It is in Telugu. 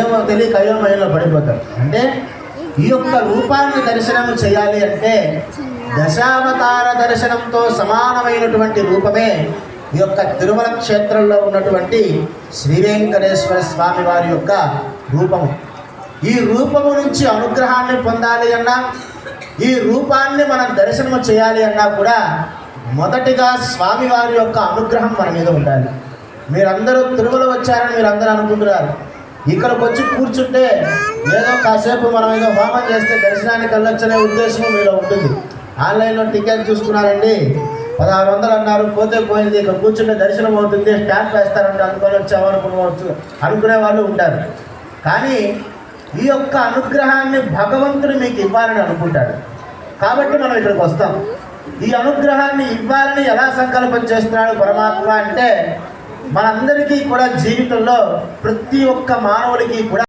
ఏమో తెలియక అయోమయంలో పడిపోతారు. అంటే ఈ యొక్క రూపాన్ని దర్శనం చేయాలి అంటే దశావతార దర్శనంతో సమానమైనటువంటి రూపమే ఈ యొక్క తిరుమల క్షేత్రంలో ఉన్నటువంటి శ్రీ వెంకటేశ్వర స్వామి వారి యొక్క రూపము. ఈ రూపము నుంచి అనుగ్రహాన్ని పొందాలి అన్నా, ఈ రూపాన్ని మనం దర్శనము చేయాలి అన్నా కూడా మొదటిగా స్వామివారి యొక్క అనుగ్రహం మన మీద ఉండాలి. మీరందరూ తిరుమల వచ్చారని మీరందరూ అనుకుంటున్నారు. ఇక్కడికి వచ్చి కూర్చుంటే ఏదో కాసేపు మనం ఏదో హోమం చేస్తే దర్శనానికి వెళ్ళొచ్చనే ఉద్దేశం మీలో ఉంటుంది. ఆన్లైన్లో టికెట్ చూసుకున్నారండి, 1600 అన్నారు, పోతే పోయింది, ఇక్కడ కూర్చుంటే దర్శనం అవుతుంది, స్టాంప్ వేస్తారంటే అనుకొని వచ్చామనుకోవచ్చు అనుకునే వాళ్ళు ఉంటారు. కానీ ఈ యొక్క అనుగ్రహాన్ని భగవంతుడు మీకు ఇవ్వాలని అనుకుంటాడు. కాబట్టి మనం ఇక్కడికి వస్తాం. ఈ అనుగ్రహాన్ని ఇవ్వాలని ఎలా సంకల్పం చేస్తున్నాడు పరమాత్మ అంటే, మనందరికీ కూడా జీవితంలో ప్రతి ఒక్క మానవుడికి కూడా